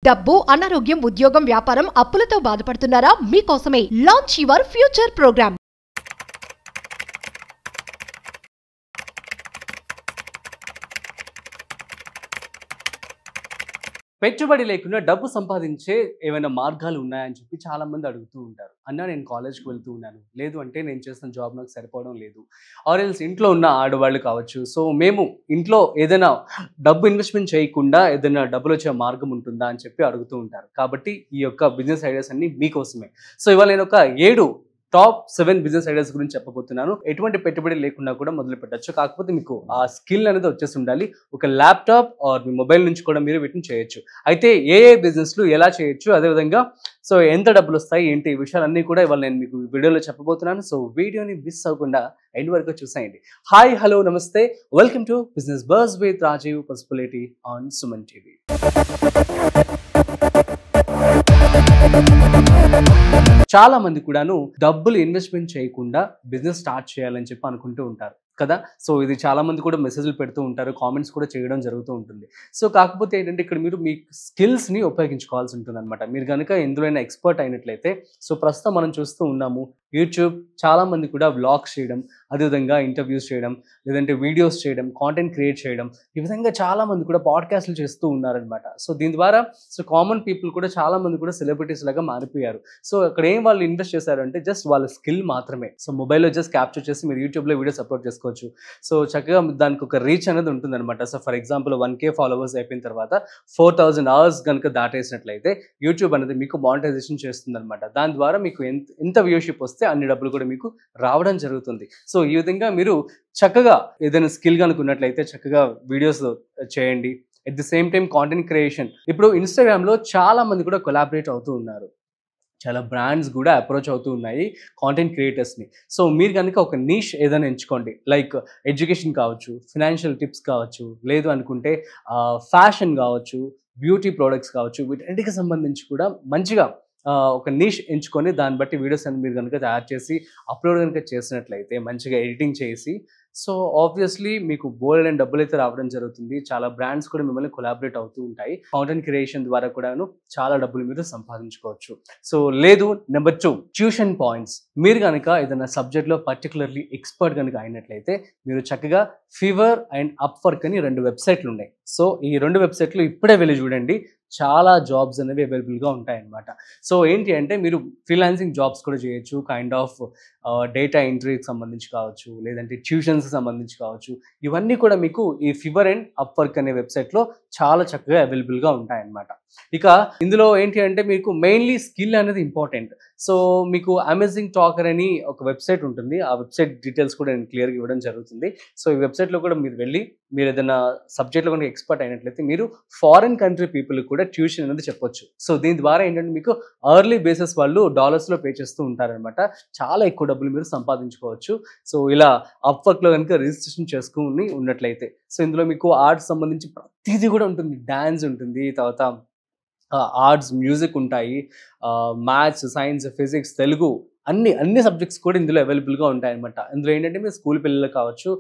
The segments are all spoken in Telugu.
డబ్బు, అనారోగ్యం, ఉద్యోగం, వ్యాపారం, అప్పులతో బాధపడుతున్నారా? మీకోసమే లాంచ్ యువర్ ఫ్యూచర్ ప్రోగ్రామ్. పెట్టుబడి లేకుండా డబ్బు సంపాదించే ఏమైనా మార్గాలు ఉన్నాయని చెప్పి చాలా మంది అడుగుతూ ఉంటారు. అన్నా నేను కాలేజ్కి వెళ్తూ ఉన్నాను, లేదు అంటే నేను చేస్తున్న జాబ్ నాకు సరిపోవడం లేదు, ఆర్ ఎల్స్ ఇంట్లో ఉన్న ఆడవాళ్ళు కావచ్చు, సో మేము ఇంట్లో ఏదైనా డబ్బు ఇన్వెస్ట్మెంట్ చేయకుండా ఏదైనా డబ్బులు వచ్చే మార్గం ఉంటుందా అని చెప్పి అడుగుతూ ఉంటారు. కాబట్టి ఈ యొక్క బిజినెస్ ఐడియాస్ అన్ని మీకోసమే. సో ఇవాళ నేను ఒక 7 టాప్ 7 బిజినెస్ ఐడియాస్ గురించి చెప్పబోతున్నాను. ఎటువంటి పెట్టుబడి లేకుండా కూడా మొదలు పెట్టచ్చు. కాకపోతే మీకు ఆ స్కిల్ అనేది వచ్చేసి ఉండాలి. ఒక ల్యాప్టాప్ ఆర్ మీ మొబైల్ నుంచి కూడా మీరు వీటిని చేయొచ్చు. అయితే ఏ బిజినెస్లు ఎలా చేయొచ్చు, అదేవిధంగా సో ఎంత డబ్బులు వస్తాయి ఏంటి, ఈ విషయాలన్నీ కూడా ఇవాళ నేను మీకు వీడియోలో చెప్పబోతున్నాను. సో వీడియోని మిస్ అవ్వకుండా ఎండ్ వరకు చూసేయండి. హాయ్, హలో, నమస్తే, welcome to Business Buzz with Rajiv Pasupuleti on Suman TV. చాలా మంది కూడాను డబ్బులు ఇన్వెస్ట్మెంట్ చేయకుండా బిజినెస్ స్టార్ట్ చేయాలని చెప్పి అనుకుంటూ ఉంటారు కదా. సో ఇది చాలా మంది కూడా మెసేజ్లు పెడుతూ ఉంటారు, కామెంట్స్ కూడా చేయడం జరుగుతూ ఉంటుంది. సో కాకపోతే ఏంటంటే ఇక్కడ మీరు మీ స్కిల్స్ని ఉపయోగించుకోవాల్సి ఉంటుంది అనమాట. మీరు కనుక ఎందులోనైనా ఎక్స్పర్ట్ అయినట్లయితే, సో ప్రస్తుతం మనం చూస్తూ ఉన్నాము యూట్యూబ్, చాలా మంది కూడా వ్లాగ్స్ చేయడం, అదేవిధంగా ఇంటర్వ్యూస్ చేయడం, లేదంటే వీడియోస్ చేయడం, కాంటెంట్ క్రియేట్ చేయడం, ఈ విధంగా చాలా మంది కూడా పాడ్కాస్ట్లు చేస్తూ ఉన్నారనమాట. సో దీని ద్వారా సో కామన్ పీపుల్ కూడా చాలా మంది కూడా సెలబ్రిటీస్ లాగా మారిపోయారు. సో అక్కడ ఏం వాళ్ళు ఇన్వెస్ట్ చేశారంటే జస్ట్ వాళ్ళ స్కిల్ మాత్రమే. సో మొబైల్లో జస్ట్ క్యాప్చర్ చేసి మీరు యూట్యూబ్లో వీడియోస్ అప్లోడ్ చేసుకోవచ్చు. సో చక్కగా దానికి ఒక రీచ్ అనేది ఉంటుందన్నమాట. So for example 1K followers అయిపోయిన తర్వాత 4000 అవర్స్ కనుక దాటేసినట్లయితే యూట్యూబ్ అనేది మీకు మానిటైజేషన్ చేస్తుందన్నమాట. దాని ద్వారా మీకు ఎంత వ్యూషిప్ వస్తే అన్ని డబ్బులు కూడా మీకు రావడం జరుగుతుంది. సో ఈ విధంగా మీరు చక్కగా ఏదైనా స్కిల్ కనుక ఉన్నట్లయితే చక్కగా వీడియోస్ చేయండి. At the same time content creation, ఇప్పుడు ఇన్స్టాగ్రామ్లో చాలా మంది కూడా కొలాబరేట్ అవుతూ ఉన్నారు. చాలా బ్రాండ్స్ కూడా అప్రోచ్ అవుతూ ఉన్నాయి కాంటెంట్ క్రియేటర్స్ని. సో మీరు కనుక ఒక నీష్ ఏదైనా ఎంచుకోండి, లైక్ ఎడ్యుకేషన్ కావచ్చు, ఫినాన్షియల్ టిప్స్ కావచ్చు, లేదు అనుకుంటే ఫ్యాషన్ కావచ్చు, బ్యూటీ ప్రోడక్ట్స్ కావచ్చు, వీటన్నిటికి సంబంధించి కూడా మంచిగా ఒక నీష్ ఎంచుకొని దాన్ని బట్టి వీడియోస్ అని మీరు కనుక తయారు చేసి అప్లోడ్ కనుక చేసినట్లయితే, మంచిగా ఎడిటింగ్ చేసి, సో ఆబ్వియస్లీ మీకు బోల్డ్ అండ్ డబ్బులు అయితే రావడం జరుగుతుంది. చాలా బ్రాండ్స్ కూడా మిమ్మల్ని కొలాబరేట్ అవుతూ ఉంటాయి. కాంటెంట్ క్రియేషన్ ద్వారా కూడాను చాలా డబ్బులు మీరు సంపాదించుకోవచ్చు. సో లేదు, నెంబర్ 2, ట్యూషన్ పాయింట్స్. మీరు కనుక ఏదైనా సబ్జెక్ట్లో పర్టికులర్లీ ఎక్స్పర్ట్ కనుక అయినట్లయితే మీరు చక్కగా ఫీవర్ అండ్ అప్వర్క్ అని 2 వెబ్సైట్లు ఉన్నాయి. సో ఈ 2 వెబ్సైట్లు ఇప్పుడే వెళ్ళి చూడండి, చాలా జాబ్స్ అనేవి అవైలబుల్గా ఉంటాయన్నమాట. సో ఏంటి అంటే మీరు ఫ్రీలాన్సింగ్ జాబ్స్ కూడా చేయొచ్చు, కైండ్ ఆఫ్ డేటా ఎంట్రీకి సంబంధించి కావచ్చు, లేదంటే ట్యూషన్స్కి సంబంధించి కావచ్చు. ఇవన్నీ కూడా మీకు ఈ ఫీవర్ అండ్ అప్వర్క్ అనే వెబ్సైట్లో చాలా చక్కగా అవైలబుల్గా ఉంటాయన్నమాట. ఇక ఇందులో ఏంటి అంటే మీకు మెయిన్లీ స్కిల్ అనేది ఇంపార్టెంట్. సో మీకు అమేజింగ్ టాకర్ అని ఒక వెబ్సైట్ ఉంటుంది. ఆ వెబ్సైట్ డీటెయిల్స్ కూడా నేను క్లియర్గా ఇవ్వడం జరుగుతుంది. సో ఈ వెబ్సైట్లో కూడా మీరు వెళ్ళి మీరు ఏదైనా సబ్జెక్ట్లో కనుక ఎక్స్పర్ట్ అయినట్లయితే మీరు ఫారిన్ కంట్రీ పీపుల్ కూడా ట్యూషన్ అనేది చెప్పొచ్చు. సో దీని ద్వారా ఏంటంటే మీకు అర్లీ బేసిస్ వాళ్ళు డాలర్స్లో పే చేస్తూ ఉంటారనమాట. చాలా ఎక్కువ డబ్బులు మీరు సంపాదించుకోవచ్చు. సో ఇలా అప్వర్క్లో కనుక రిజిస్ట్రేషన్ చేసుకుని ఉన్నట్లయితే, సో ఇందులో మీకు ఆర్ట్స్ సంబంధించి ప్రతిదీ కూడా ఉంటుంది. డ్యాన్స్ ఉంటుంది, తర్వాత ఆర్ట్స్, మ్యూజిక్ ఉంటాయి, మ్యాథ్స్, సైన్స్, ఫిజిక్స్, తెలుగు, అన్ని సబ్జెక్ట్స్ కూడా ఇందులో అవైలబుల్గా ఉంటాయన్నమాట. ఇందులో ఏంటంటే మీరు స్కూల్ పిల్లలు కావచ్చు,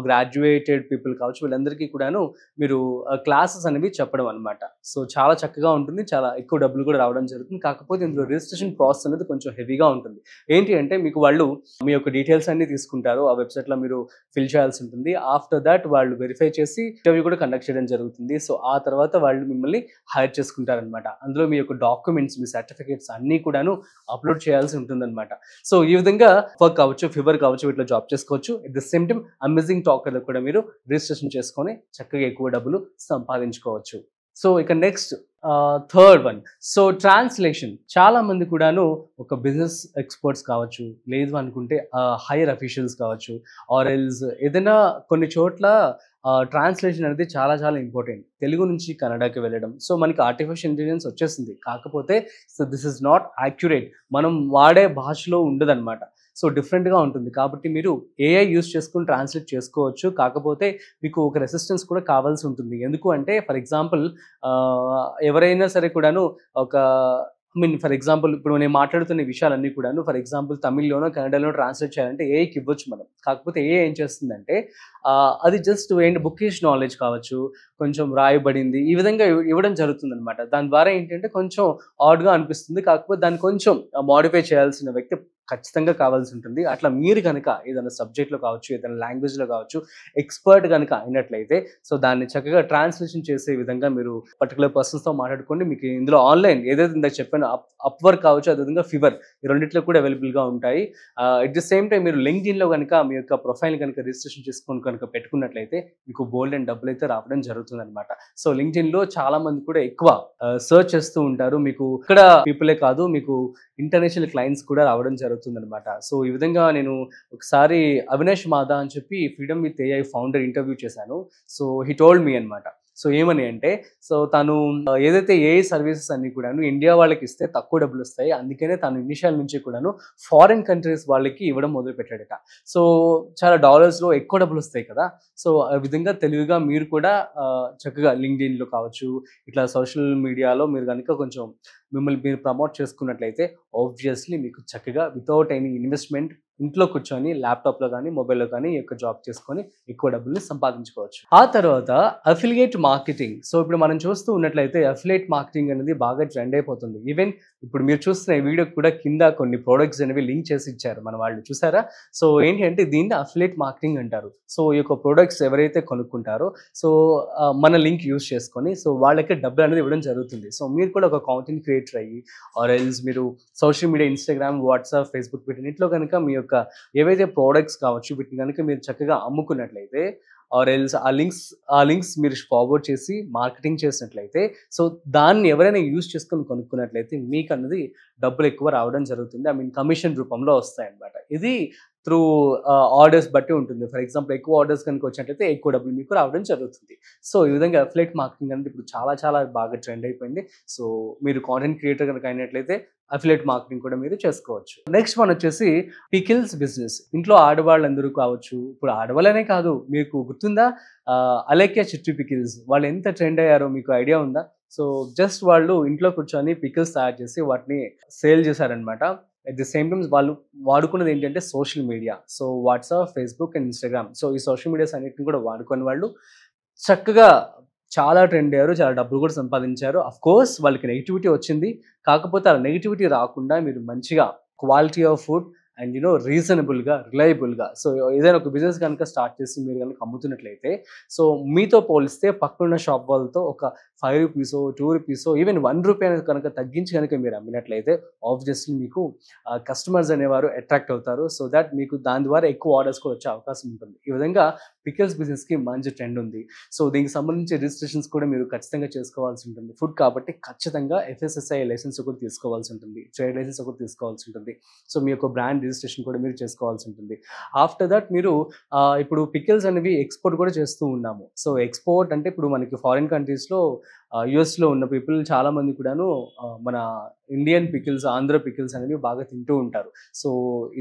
గ్రాడ్యుయేటెడ్ పీపుల్ కావచ్చు, వీళ్ళందరికీ కూడాను మీరు క్లాసెస్ అనేవి చెప్పడం అనమాట. సో చాలా చక్కగా ఉంటుంది, చాలా ఎక్కువ డబ్బులు కూడా రావడం జరుగుతుంది. కాకపోతే ఇందులో రిజిస్ట్రేషన్ ప్రాసెస్ అనేది కొంచెం హెవీగా ఉంటుంది. ఏంటి అంటే మీకు వాళ్ళు మీ యొక్క డీటెయిల్స్ అన్ని తీసుకుంటారు, ఆ వెబ్సైట్లో మీరు ఫిల్ చేయాల్సి ఉంటుంది. ఆఫ్టర్ దాట్ వాళ్ళు వెరిఫై చేసి ఇంటర్వ్యూ కూడా కండక్ట్ చేయడం జరుగుతుంది. సో ఆ తర్వాత వాళ్ళు మిమ్మల్ని హైర్ చేసుకుంటారనమాట. అందులో మీ యొక్క డాక్యుమెంట్స్, మీ సర్టిఫికేట్స్ అన్నీ కూడాను అప్లోడ్ చేయాల్సి ఉంటుందన్నమాట. సో ఈ విధంగా వర్క్ కావచ్చు, ఫీవర్ కావచ్చు, వీటిలో జాబ్ చేసుకోవచ్చు. At the same time amazing టాకర్లో కూడా మీరు రిజిస్ట్రేషన్ చేసుకొని చక్కగా ఎక్కువ డబ్బులు సంపాదించుకోవచ్చు. సో ఇక next third one, so translation. చాలా మంది కూడాను ఒక బిజినెస్ ఎక్స్పర్ట్స్ కావచ్చు, లేదు అనుకుంటే హైయర్ అఫీషియల్స్ కావచ్చు, ఆర్ ఎల్స్ ఏదైనా కొన్ని చోట్ల ట్రాన్స్లేషన్ అనేది చాలా చాలా ఇంపార్టెంట్. తెలుగు నుంచి కన్నడకి వెళ్ళడం. సో మనకి ఆర్టిఫిషియల్ ఇంటెలిజెన్స్ వచ్చేసింది, కాకపోతే so this is not accurate, మనం వాడే భాషలో ఉండదన్నమాట. సో డిఫరెంట్గా ఉంటుంది. కాబట్టి మీరు ఏఐ యూస్ చేసుకుని ట్రాన్స్లేట్ చేసుకోవచ్చు. కాకపోతే మీకు ఒక రెసిస్టెన్స్ కూడా కావాల్సి ఉంటుంది. ఎందుకు అంటే ఫర్ ఎగ్జాంపుల్ ఎవరైనా సరే కూడాను ఒక ఫర్ ఎగ్జాంపుల్ ఇప్పుడు నేను మాట్లాడుతున్న విషయాలన్నీ కూడాను ఫర్ ఎగ్జాంపుల్ తమిళ్లోనో కన్నడలోనో ట్రాన్స్లేట్ చేయాలంటే ఏఐకి ఇవ్వచ్చు మనం. కాకపోతే ఏఐ ఏం చేస్తుందంటే అది జస్ట్ ఏంటి బుకిష్ నాలెడ్జ్ కావచ్చు, కొంచెం రాయబడింది ఈ విధంగా ఇవ్వడం జరుగుతుందనమాట. దాని ద్వారా ఏంటంటే కొంచెం ఆడ్గా అనిపిస్తుంది. కాకపోతే దాన్ని కొంచెం మాడిఫై చేయాల్సిన వ్యక్తి ఖచ్చితంగా కావాల్సి ఉంటుంది. అట్లా మీరు కనుక ఏదైనా సబ్జెక్ట్లో కావచ్చు, ఏదైనా లాంగ్వేజ్లో కావచ్చు ఎక్స్పర్ట్ కనుక అయినట్లయితే సో దాన్ని చక్కగా ట్రాన్స్లేషన్ చేసే విధంగా మీరు పర్టికులర్ పర్సన్స్తో మాట్లాడుకోండి. మీకు ఇందులో ఆన్లైన్ ఏదైతే ఇందాక చెప్పానో అప్వర్క్ కావచ్చు, అదేవిధంగా ఫివర్ ఈ రెండిట్లో కూడా అవైలబుల్గా ఉంటాయి. ఎట్ ది సేమ్ టైం మీరు లింక్డ్ఇన్లో కనుక మీ యొక్క ప్రొఫైల్ కనుక రిజిస్ట్రేషన్ చేసుకొని కనుక పెట్టుకున్నట్లయితే మీకు బోల్డ్ అండ్ డబ్బులు అయితే రావడం జరుగుతుంది అనమాట. సో లింక్డ్ఇన్లో చాలా మంది కూడా ఎక్కువ సర్చ్ చేస్తూ ఉంటారు. మీకు ఇక్కడ పీపులే కాదు, మీకు ఇంటర్నేషనల్ క్లయింట్స్ కూడా రావడం జరుగుతుంది అనమాట. సో ఈ విధంగా నేను ఒకసారి అవినాష్ మాదా అని చెప్పి freedom with AI founder interview చేశాను. సో హీ టోల్డ్ మీ అనమాట. సో ఏమని అంటే సో తను ఏదైతే ఏఐ సర్వీసెస్ అన్ని కూడాను ఇండియా వాళ్ళకి ఇస్తే తక్కువ డబ్బులు వస్తాయి, అందుకనే తను ఇనిషియల్ నుంచి కూడాను ఫారిన్ కంట్రీస్ వాళ్ళకి ఇవ్వడం మొదలు పెట్టాడట. సో చాలా డాలర్స్లో ఎక్కువ డబ్బులు వస్తాయి కదా. సో ఆ విధంగా తెలివిగా మీరు కూడా చక్కగా లింక్డ్ఇన్లో కావచ్చు, ఇట్లా సోషల్ మీడియాలో మీరు కనుక కొంచెం మిమ్మల్ని మీరు ప్రమోట్ చేసుకున్నట్లయితే ఆబ్వియస్లీ మీకు చక్కగా వితౌట్ ఎనీ ఇన్వెస్ట్మెంట్ ఇంట్లో కూర్చొని ల్యాప్టాప్లో కానీ మొబైల్లో కానీ ఈ యొక్క జాబ్ చేసుకొని ఎక్కువ డబ్బుల్ని సంపాదించుకోవచ్చు. ఆ తర్వాత అఫిలియేట్ మార్కెటింగ్. సో ఇప్పుడు మనం చూస్తూ ఉన్నట్లయితే అఫిలియేట్ మార్కెటింగ్ అనేది బాగా ట్రెండ్ అయిపోతుంది. ఈవెన్ ఇప్పుడు మీరు చూస్తున్న ఈ వీడియో కూడా కింద కొన్ని ప్రోడక్ట్స్ అనేవి లింక్ చేసి ఇచ్చారు మన వాళ్ళు, చూసారా? సో ఏంటి అంటే దీన్ని అఫిలియేట్ మార్కెటింగ్ అంటారు. సో ఈ యొక్క ప్రోడక్ట్స్ ఎవరైతే కొనుక్కుంటారో సో మన లింక్ యూజ్ చేసుకొని సో వాళ్ళకి డబ్బులు అనేది ఇవ్వడం జరుగుతుంది. సో మీరు కూడా ఒక కాంటెంట్ క్రియేటర్ అయ్యి ఆర్ ఎల్స్ మీరు social media Instagram, WhatsApp, Facebook వీటిలో కనుక మీ యొక్క ఏవైతే ప్రోడక్ట్స్ కావచ్చు వీటిని కనుక మీరు చక్కగా అమ్ముకున్నట్లయితే ఆర్ ఎల్స్ ఆ లింక్స్ మీరు ఫార్వర్డ్ చేసి మార్కెటింగ్ చేసినట్లయితే సో దాన్ని ఎవరైనా యూజ్ చేసుకొని కొనుక్కున్నట్లయితే మీకు అన్నది డబ్బులు ఎక్కువ రావడం జరుగుతుంది. కమిషన్ రూపంలో వస్తాయన్నమాట. ఇది త్రూ ఆర్డర్స్ బట్టి ఉంటుంది. ఫర్ ఎగ్జాంపుల్ ఎక్కువ ఆర్డర్స్ కనుక వచ్చినట్లయితే ఎక్కువ డబ్బులు మీకు రావడం జరుగుతుంది. సో ఈ విధంగా అఫిలియేట్ మార్కెటింగ్ అనేది ఇప్పుడు చాలా చాలా బాగా ట్రెండ్ అయిపోయింది. సో మీరు కాంటెంట్ క్రియేటర్ కనుక అయినట్లయితే అఫిలియేట్ మార్కెటింగ్ కూడా మీరు చేసుకోవచ్చు. నెక్స్ట్ వన్ వచ్చేసి పికిల్స్ బిజినెస్. ఇంట్లో ఆడవాళ్ళందరూ కావచ్చు, ఇప్పుడు ఆడవాళ్ళనే కాదు, మీకు గుర్తుందా అలేఖ్య చిట్టి పికిల్స్ వాళ్ళు ఎంత ట్రెండ్ అయ్యారో మీకు ఐడియా ఉందా? సో జస్ట్ వాళ్ళు ఇంట్లో కూర్చొని పికిల్స్ తయారు చేసి వాటిని సేల్ చేశారనమాట. అట్ ది సేమ్ టైమ్స్ వాళ్ళు వాడుకున్నది ఏంటంటే social media. So WhatsApp, Facebook and Instagram. So ఈ సోషల్ మీడియాస్ అన్నిటిని కూడా వాడుకొని వాళ్ళు చక్కగా చాలా ట్రెండ్ అయ్యారు, చాలా డబ్బులు కూడా సంపాదించారు. అఫ్ కోర్స్ వాళ్ళకి నెగిటివిటీ వచ్చింది. కాకపోతే ఆ నెగిటివిటీ రాకుండా మీరు మంచిగా క్వాలిటీ ఆఫ్ ఫుడ్ అండ్ రీజనబుల్గా, రిలయబుల్గా సో ఏదైనా ఒక బిజినెస్ కనుక స్టార్ట్ చేసి మీరు కనుక అమ్ముతున్నట్లయితే సో మీతో పోలిస్తే పక్కనున్న షాప్ వాళ్ళతో ఒక 5 రూపీసో 2 రూపీసో ఈవెన్ 1 రూపీ కనుక తగ్గించి కనుక మీరు అమ్మినట్లయితే ఆబ్వియస్లీ మీకు కస్టమర్స్ అనేవారు అట్రాక్ట్ అవుతారు. సో దాట్ మీకు దాని ద్వారా ఎక్కువ ఆర్డర్స్ కూడా వచ్చే అవకాశం ఉంటుంది. ఈ విధంగా పికిల్స్ బిజినెస్కి మంచి ట్రెండ్ ఉంది. సో దీనికి సంబంధించి రిజిస్ట్రేషన్స్ కూడా మీరు ఖచ్చితంగా చేసుకోవాల్సి ఉంటుంది. ఫుడ్ కాబట్టి ఖచ్చితంగా FSSAI లైసెన్స్ కూడా తీసుకోవాల్సి ఉంటుంది, ట్రేడ్ లైసెన్స్ కూడా తీసుకోవాల్సి ఉంటుంది. సో మీ యొక్క బ్రాండ్ రిజిస్ట్రేషన్ కూడా మీరు చేసుకోవాల్సి ఉంటుంది. ఆఫ్టర్ దట్ మీరు ఇప్పుడు పికిల్స్ అనేవి ఎక్స్పోర్ట్ కూడా చేస్తూ ఉన్నాము. సో ఎక్స్పోర్ట్ అంటే ఇప్పుడు మనకి ఫారిన్ కంట్రీస్లో యుఎస్లో ఉన్న పీపుల్ చాలా మంది కూడాను మన ఇండియన్ పికిల్స్, ఆంధ్ర పికిల్స్ అనేవి బాగా తింటూ ఉంటారు. సో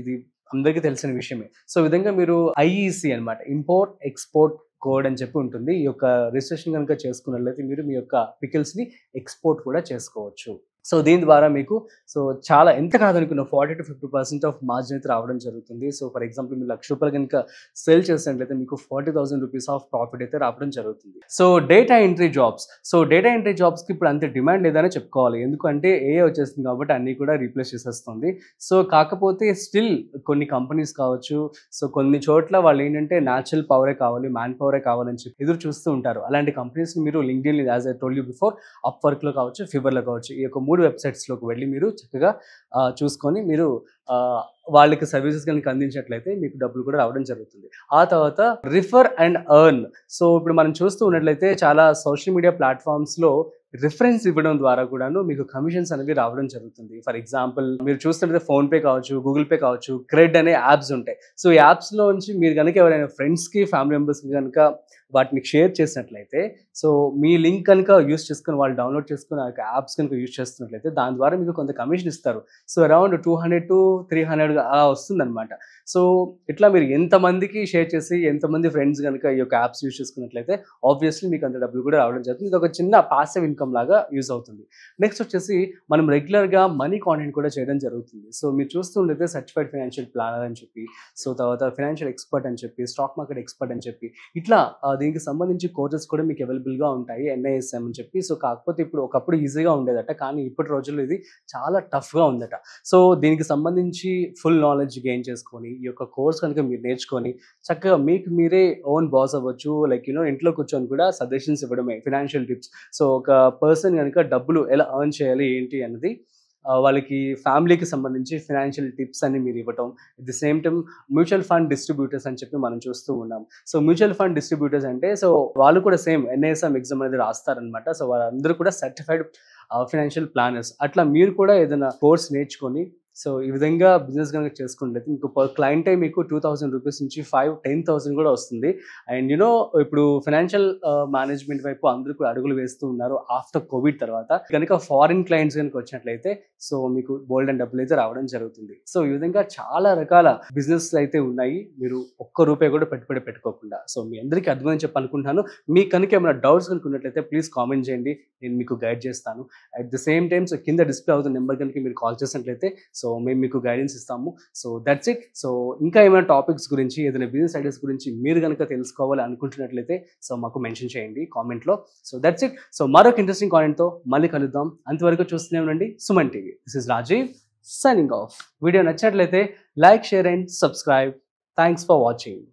ఇది అందరికీ తెలిసిన విషయమే. సో ఈ విధంగా మీరు IEC అనమాట, ఇంపోర్ట్ ఎక్స్పోర్ట్ కోడ్ అని చెప్పి ఉంటుంది. ఈ యొక్క రిజిస్ట్రేషన్ కనుక చేసుకున్నట్లయితే మీరు మీ యొక్క పికిల్స్ని ఎక్స్పోర్ట్ కూడా చేసుకోవచ్చు. సో దీని ద్వారా మీకు సో చాలా ఎంత కాదనుకున్న 40 to 50% ఆఫ్ మార్జిన్ అయితే రావడం జరుగుతుంది. సో ఫర్ ఎగ్జాంపుల్ మీరు ₹1,00,000 కనుక సేల్ చేసినట్లయితే మీకు 40,000 రూపీస్ ఆఫ్ ప్రాఫిట్ అయితే రావడం జరుగుతుంది. So data entry jobs. So data entry జాబ్స్కి ఇప్పుడు అంత డిమాండ్ లేదనే చెప్పుకోవాలి. ఎందుకంటే AI వచ్చేస్తుంది కాబట్టి అన్నీ కూడా రీప్లేస్ చేసేస్తుంది. సో కాకపోతే స్టిల్ కొన్ని కంపెనీస్ కావచ్చు, సో కొన్ని చోట్ల వాళ్ళు ఏంటంటే న్యాచురల్ పవరే కావాలి, మ్యాన్ పవరే కావాలని చెప్పి ఎదురు చూస్తూ ఉంటారు. అలాంటి కంపెనీస్ని మీరు LinkedIn, as I told you before, అప్వర్క్లో కావచ్చు, ఫివర్లో కావచ్చు, ఈ యొక్క 3 వెబ్సైట్స్లోకి వెళ్ళి మీరు చక్కగా చూసుకొని మీరు వాళ్ళకి సర్వీసెస్ కనుక అందించినట్లయితే మీకు డబ్బులు కూడా రావడం జరుగుతుంది. ఆ తర్వాత రిఫర్ అండ్ ఎర్న్. సో ఇప్పుడు మనం చూస్తూ ఉన్నట్లయితే చాలా సోషల్ మీడియా ప్లాట్ఫామ్స్లో రిఫరెన్స్ ఇవ్వడం ద్వారా కూడాను మీకు కమిషన్స్ అనేవి రావడం జరుగుతుంది. ఫర్ ఎగ్జాంపుల్ మీరు చూస్తుంటే ఫోన్పే కావచ్చు, గూగుల్ పే కావచ్చు, క్రెడ్ అనే యాప్స్ ఉంటాయి. సో ఈ యాప్స్లో నుంచి మీరు కనుక ఎవరైనా ఫ్రెండ్స్కి, ఫ్యామిలీ మెంబర్స్కి కనుక వాటిని షేర్ చేసినట్లయితే సో మీ లింక్ కనుక యూస్ చేసుకుని వాళ్ళు డౌన్లోడ్ చేసుకుని ఆ యాప్స్ కనుక యూస్ చేస్తున్నట్లయితే దాని ద్వారా మీకు కొంత కమిషన్ ఇస్తారు. సో అరౌండ్ 200 to 300 అలా వస్తుందన్నమాట. సో ఇట్లా మీరు ఎంతమందికి షేర్ చేసి ఎంతమంది ఫ్రెండ్స్ కనుక ఈ యొక్క యాప్స్ యూస్ చేసుకున్నట్లయితే ఆబ్వియస్లీ మీకు అంత డబ్బులు కూడా రావడం జరుగుతుంది. ఇది ఒక చిన్న పాసివ్ ఇన్కమ్ ఇన్కమ్ లాగా యూజ్ అవుతుంది. నెక్స్ట్ వచ్చేసి మనం రెగ్యులర్గా మనీ కాంటెంట్ కూడా చేయడం జరుగుతుంది. సో మీరు చూస్తుండేది సర్టిఫైడ్ ఫైనాన్షియల్ ప్లానర్ అని చెప్పి, సో తర్వాత ఫైనాన్షియల్ ఎక్స్పర్ట్ అని చెప్పి, స్టాక్ మార్కెట్ ఎక్స్పర్ట్ అని చెప్పి, ఇట్లా దీనికి సంబంధించి కోర్సెస్ కూడా మీకు అవైలబుల్గా ఉంటాయి NISM అని చెప్పి. సో కాకపోతే ఇప్పుడు ఒకప్పుడు ఈజీగా ఉండేదట, కానీ ఇప్పటి రోజుల్లో ఇది చాలా టఫ్గా ఉందట. సో దీనికి సంబంధించి ఫుల్ నాలెడ్జ్ గెయిన్ చేసుకొని ఈ యొక్క కోర్స్ కనుక మీరు నేర్చుకొని చక్కగా మీకు మీరే ఓన్ బాస్ అవ్వచ్చు. లైక్ ఇంట్లో కూర్చొని కూడా సజెషన్స్ ఇవ్వడమే, ఫైనాన్షియల్ టిప్స్. సో ఒక పర్సన్ కనుక డబ్బులు ఎలా ఎర్న్ చేయాలి ఏంటి అన్నది వాళ్ళకి ఫ్యామిలీకి సంబంధించి ఫైనాన్షియల్ టిప్స్ అన్ని మీరు ఇవ్వటం. At the same time mutual fund distributors అని చెప్పి మనం చూస్తూ ఉన్నాం. సో మ్యూచువల్ ఫండ్ డిస్ట్రిబ్యూటర్స్ అంటే సో వాళ్ళు కూడా సేమ్ NISM ఎగ్జామ్ అనేది రాస్తారనమాట. సో వాళ్ళందరూ కూడా సర్టిఫైడ్ ఫైనాన్షియల్ ప్లానర్స్. అట్లా మీరు కూడా ఏదైనా కోర్స్ నేర్చుకొని సో ఈ విధంగా బిజినెస్ కనుక చేసుకుంటే మీకు పర్ క్లయింటే మీకు 2000 రూపీస్ నుంచి 5-10,000 కూడా వస్తుంది. అండ్ ఇప్పుడు ఫైనాన్షియల్ మేనేజ్మెంట్ వైపు అందరూ కూడా అడుగులు వేస్తూ ఉన్నారు ఆఫ్టర్ కోవిడ్ తర్వాత. కనుక ఫారిన్ క్లయింట్స్ కనుక వచ్చినట్లయితే సో మీకు బోల్డ్ అండ్ డబ్బులు అయితే రావడం జరుగుతుంది. సో ఈ విధంగా చాలా రకాల బిజినెస్ అయితే ఉన్నాయి, మీరు ఒక్క రూపాయి కూడా పెట్టుబడి పెట్టుకోకుండా. సో మీ అందరికీ అర్థమని చెప్పి అనుకుంటున్నాను. మీకు కనుక ఏమైనా డౌట్స్ కనుక ఉన్నట్లయితే ప్లీజ్ కామెంట్ చేయండి, నేను మీకు గైడ్ చేస్తాను. At the same time so కింద డిస్ప్లే అవుతున్న నెంబర్ కనుక మీరు కాల్ చేసినట్లయితే సో మేము మీకు గైడెన్స్ ఇస్తాము. So that's it. సో ఇంకా ఏమైనా టాపిక్స్ గురించి, ఏదైనా బిజినెస్ ఐడియాస్ గురించి మీరు కనుక తెలుసుకోవాలి అనుకుంటున్నట్లయితే సో మాకు మెన్షన్ చేయండి కామెంట్లో. So that's it. సో మరొక ఇంట్రెస్టింగ్ కాంటెంట్తో మళ్ళీ కలుద్దాం. అంతవరకు చూస్తూనే ఉండండి Suman TV. This is Rajiv signing off. Video నచ్చినట్లయితే like, share and subscribe. Thanks for watching.